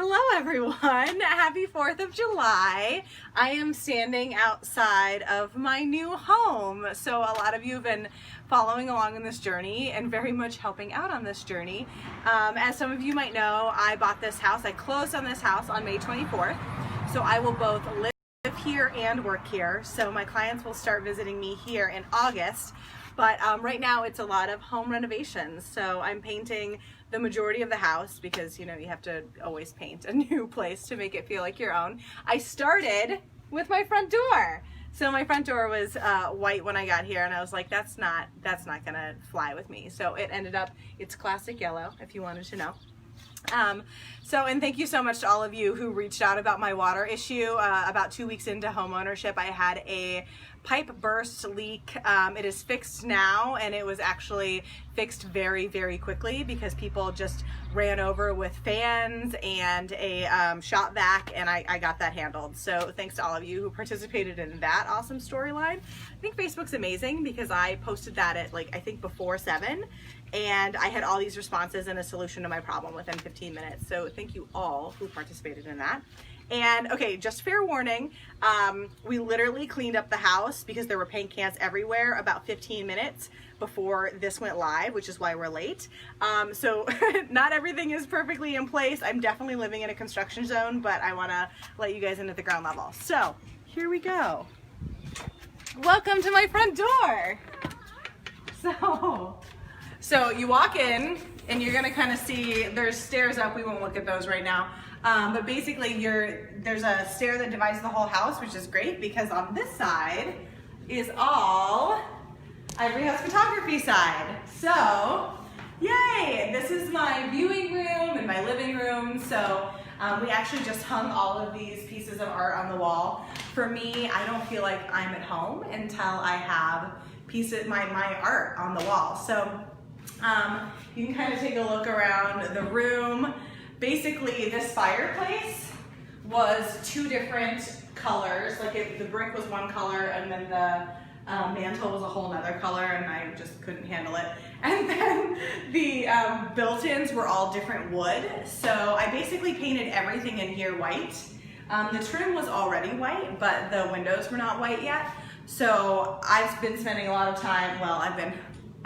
Hello everyone, happy 4th of July. I am standing outside of my new home. So a lot of you have been following along in this journey and very much helping out on this journey. As some of you might know, I bought this house. I closed on this house on May 24th. So I will both live here and work here. So my clients will start visiting me here in August. But right now it's a lot of home renovations. So I'm painting the majority of the house because, you know, you have to always paint a new place to make it feel like your own. I started with my front door. So my front door was white when I got here, and I was like, that's not gonna fly with me. So it ended up, it's classic yellow, if you wanted to know. And thank you so much to all of you who reached out about my water issue. About 2 weeks into home ownership, I had a pipe burst leak. It is fixed now, and it was actually fixed very, very quickly because people just ran over with fans and a shop vac, and I got that handled. So thanks to all of you who participated in that awesome storyline. I think Facebook's amazing because I posted that at I think before 7, and I had all these responses and a solution to my problem within 15 minutes. So thank you all who participated in that. And okay, just fair warning, we literally cleaned up the house because there were paint cans everywhere about 15 minutes before this went live, which is why we're late. So not everything is perfectly in place. I'm definitely living in a construction zone, but I wanna let you guys into the ground level. So here we go. Welcome to my front door. So you walk in and you're gonna kind of see, there's stairs up. We won't look at those right now. But basically there's a stair that divides the whole house, which is great because on this side is all Ivory House photography side. So, yay! This is my viewing room and my living room. So we actually just hung all of these pieces of art on the wall. For me, I don't feel like I'm at home until I have my art on the wall. So you can kind of take a look around the room. Basically, this fireplace was 2 different colors. The brick was one color, and then the mantle was a whole nother color, and I just couldn't handle it. And then the built-ins were all different wood. So I basically painted everything in here white. The trim was already white, but the windows were not white yet. So I've been spending a lot of time,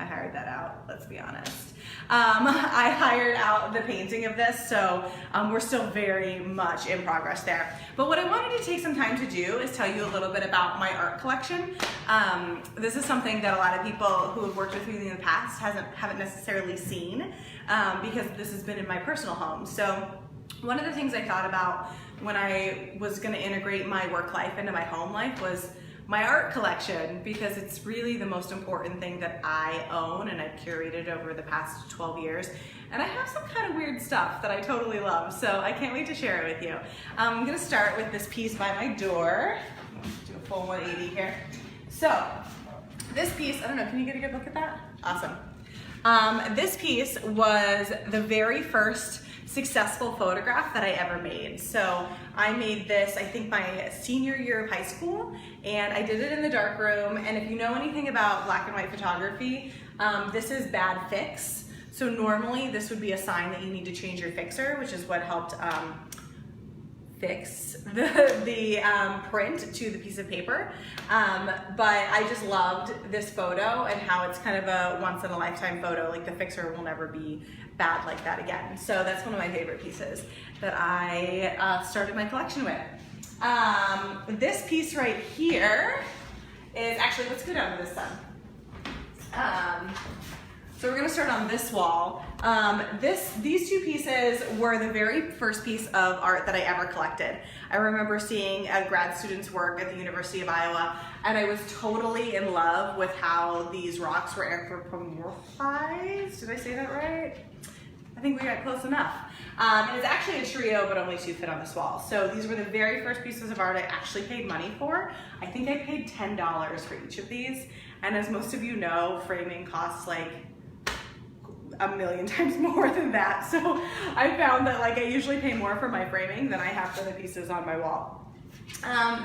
I hired that out, let's be honest. I hired out the painting of this, so we're still very much in progress there. But what I wanted to take some time to do is tell you a little bit about my art collection. This is something that a lot of people who have worked with me in the past haven't necessarily seen because this has been in my personal home. So one of the things I thought about when I was going to integrate my work life into my home life was my art collection, because it's really the most important thing that I own and I've curated over the past 12 years. And I have some kind of weird stuff that I totally love, so I can't wait to share it with you. I'm gonna start with this piece by my door. Do a full 180 here. So, this piece, I don't know, can you get a good look at that? Awesome. This piece was the very first successful photograph that I ever made. So I made this, I think my senior year of high school, and I did it in the dark room. And if you know anything about black and white photography, this is bad fix. So normally this would be a sign that you need to change your fixer, which is what helped fix the print to the piece of paper. But I just loved this photo and how it's kind of a once-in-a-lifetime photo. Like, the fixer will never be bad like that again. So that's one of my favorite pieces that I started my collection with. This piece right here is actually, let's go down to this side. So we're gonna start on this wall. These 2 pieces were the very first piece of art that I ever collected. I remember seeing a grad student's work at the University of Iowa, and I was totally in love with how these rocks were anthropomorphized. Did I say that right? I think we got close enough. It's actually a trio, but only 2 fit on this wall. So these were the very first pieces of art I actually paid money for. I think I paid $10 for each of these. And as most of you know, framing costs like a million times more than that. So I found that I usually pay more for my framing than I have for the pieces on my wall.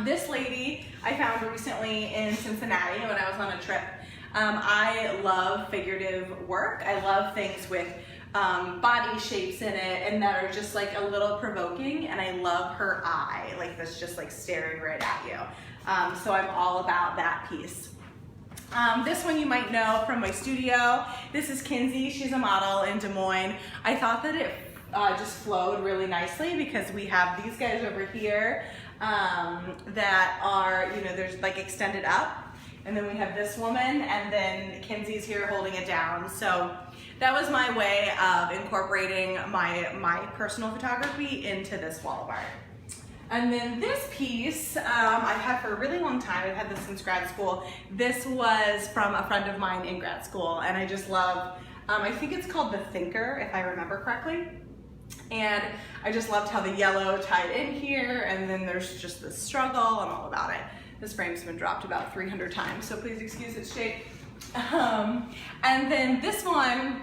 This lady I found recently in Cincinnati when I was on a trip. I love figurative work. I love things with body shapes in it and that are just like a little provoking, and I love her eye, like that's just like staring right at you. So I'm all about that piece. This one you might know from my studio. This is Kinsey, she's a model in Des Moines. I thought that it just flowed really nicely because we have these guys over here that are, you know, there's like extended up. And then we have this woman, and then Kinsey's here holding it down. So that was my way of incorporating my personal photography into this wall of art. And then this piece, I've had for a really long time. I've had this since grad school. This was from a friend of mine in grad school, and I just love, I think it's called The Thinker, if I remember correctly. And I just loved how the yellow tied in here, and then there's just the struggle and all about it. This frame's been dropped about 300 times, so please excuse its shape. And then this one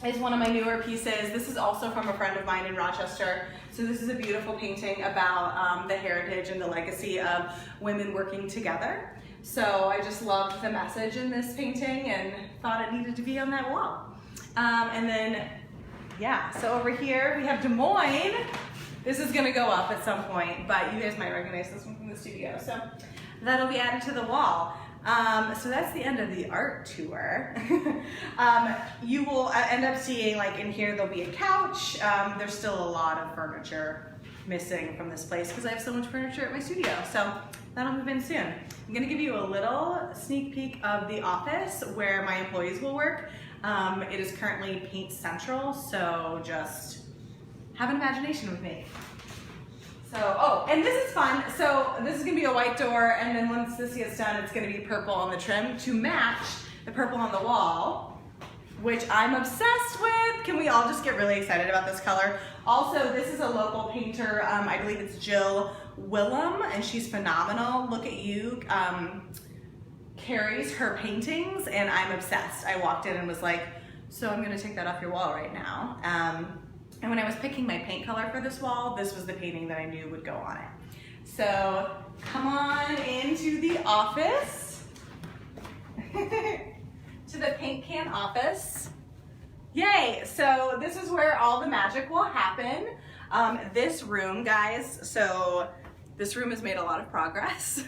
is one of my newer pieces. This is also from a friend of mine in Rochester. So this is a beautiful painting about the heritage and the legacy of women working together. So I just loved the message in this painting and thought it needed to be on that wall. And then, yeah, so over here we have Des Moines. This is gonna go up at some point, but you guys might recognize this one from the studio. So that'll be added to the wall. So that's the end of the art tour. You will end up seeing, like in here, there'll be a couch. There's still a lot of furniture missing from this place because I have so much furniture at my studio. So that'll move in soon. I'm gonna give you a little sneak peek of the office where my employees will work. It is currently paint central, so just have an imagination with me. So, oh, and this is fun. So this is gonna be a white door, and then once this gets done, it's gonna be purple on the trim to match the purple on the wall, which I'm obsessed with. Can we all just get really excited about this color? Also, this is a local painter. I believe it's Jill Willem, and she's phenomenal. Look at You carries her paintings, and I'm obsessed. I walked in and was like, so I'm gonna take that off your wall right now. And when I was picking my paint color for this wall, this was the painting that I knew would go on it. So come on into the office, to the paint can office. Yay, so this is where all the magic will happen. This room, guys, so this room has made a lot of progress.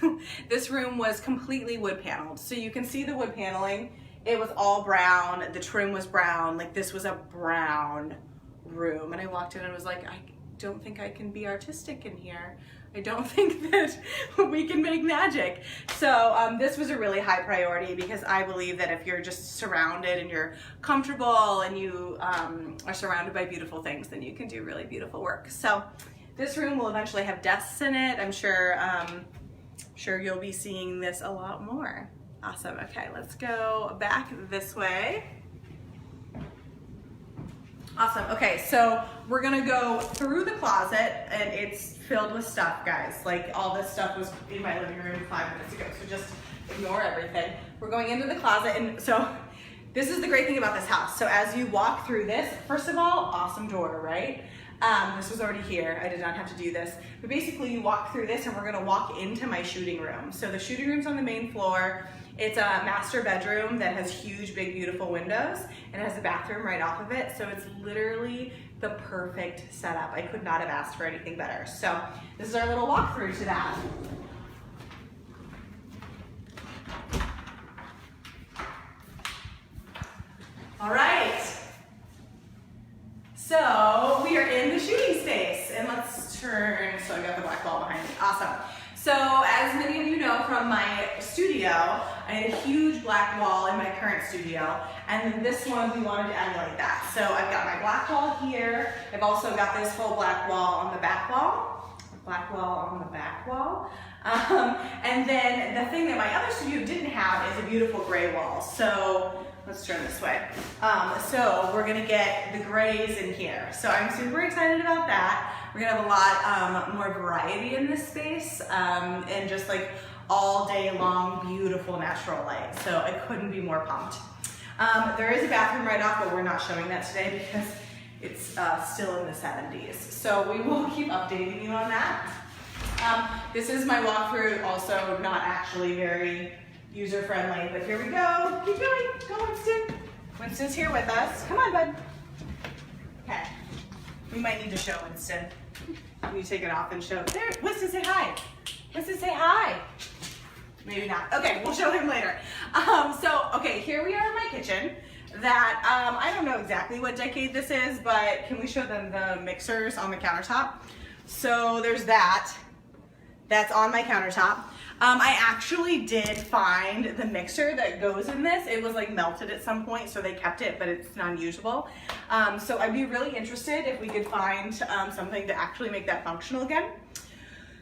This room was completely wood paneled. So you can see the wood paneling. It was all brown, the trim was brown, like this was a brown room, and I walked in and was like, I don't think I can be artistic in here. I don't think that we can make magic. So this was a really high priority because I believe that if you're just surrounded and you're comfortable and you are surrounded by beautiful things, then you can do really beautiful work. So this room will eventually have desks in it. I'm sure you'll be seeing this a lot more. Awesome. Okay, let's go back this way. Awesome. Okay, so we're gonna go through the closet, and it's filled with stuff, guys. Like all this stuff was in my living room 5 minutes ago, so just ignore everything. We're going into the closet, and so this is the great thing about this house. So as you walk through this, first of all, awesome door, right? This was already here. I did not have to do this. But basically you walk through this, and we're gonna walk into my shooting room. So the shooting room's on the main floor. It's a master bedroom that has huge, big, beautiful windows, and it has a bathroom right off of it. So it's literally the perfect setup. I could not have asked for anything better. So this is our little walkthrough to that. All right. So we are in the shooting space, and let's turn, so I got the black ball behind me. Awesome. So as many of you know from my studio, I had a huge black wall in my current studio, and then this one we wanted to emulate that. So I've got my black wall here. I've also got this whole black wall on the back wall, black wall on the back wall. And then the thing that my other studio didn't have is a beautiful gray wall. So let's turn this way. So we're gonna get the grays in here. So I'm super excited about that. We're gonna have a lot more variety in this space, and just like all day long, beautiful natural light. So I couldn't be more pumped. There is a bathroom right off, but we're not showing that today because it's still in the 70s. So we will keep updating you on that. This is my walkthrough, also not actually very user-friendly, but here we go. Keep going. Go, Winston. Winston's here with us. Come on, bud. Okay. We might need to show instead. We take it off and show. There, Winston, say hi. Winston, say hi. Maybe not. Okay, we'll show him later. Okay, here we are in my kitchen. That, I don't know exactly what decade this is, but can we show them the mixers on the countertop? So there's that. That's on my countertop. I actually did find the mixer that goes in this. It was like melted at some point, so they kept it, but it's non-usable. So I'd be really interested if we could find something to actually make that functional again.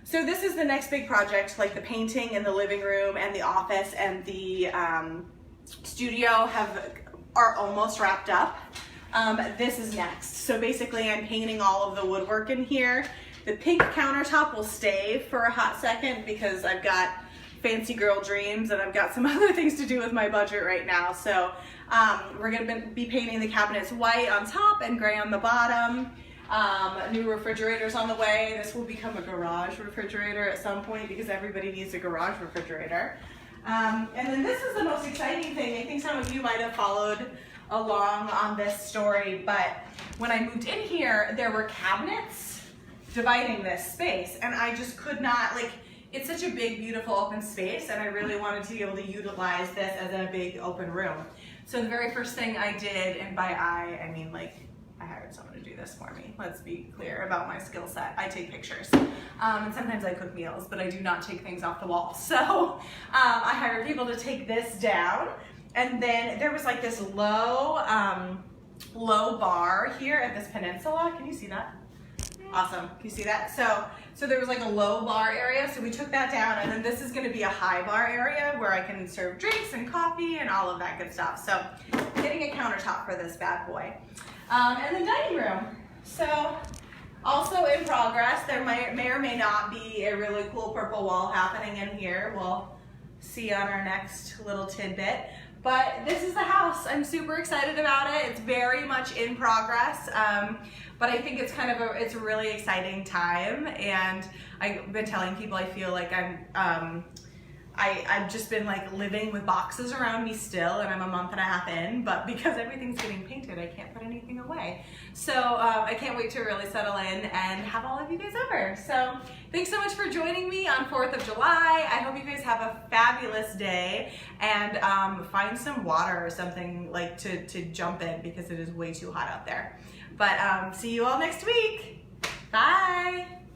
So this is the next big project, like the painting in the living room and the office and the studio are almost wrapped up. This is next. So basically I'm painting all of the woodwork in here. The pink countertop will stay for a hot second because I've got fancy girl dreams and I've got some other things to do with my budget right now. So we're gonna be painting the cabinets white on top and gray on the bottom. New refrigerators on the way. This will become a garage refrigerator at some point because everybody needs a garage refrigerator. And then this is the most exciting thing. I think some of you might have followed along on this story, but when I moved in here, there were cabinets dividing this space, and I just could not, like, it's such a big, beautiful open space, and I really wanted to be able to utilize this as a big open room. So the very first thing I did, and by I mean like I hired someone to do this for me. Let's be clear about my skill set. I take pictures, and sometimes I cook meals, but I do not take things off the wall. So I hired people to take this down, and then there was like this low bar here at this peninsula. Can you see that? Awesome. Can you see that? So there was like a low bar area, so we took that down, and then this is going to be a high bar area where I can serve drinks and coffee and all of that good stuff. So getting a countertop for this bad boy. And the dining room. So also in progress. There may or may not be a really cool purple wall happening in here. We'll see on our next little tidbit. But this is the house. I'm super excited about it. It's very much in progress. But I think it's it's a really exciting time, and I've been telling people I feel like I've just been like living with boxes around me still, and I'm a month and a half in, but because everything's getting painted, I can't put anything away. So I can't wait to really settle in and have all of you guys over. So thanks so much for joining me on 4th of July. I hope you guys have a fabulous day, and find some water or something like to jump in because it is way too hot out there. But see you all next week. Bye.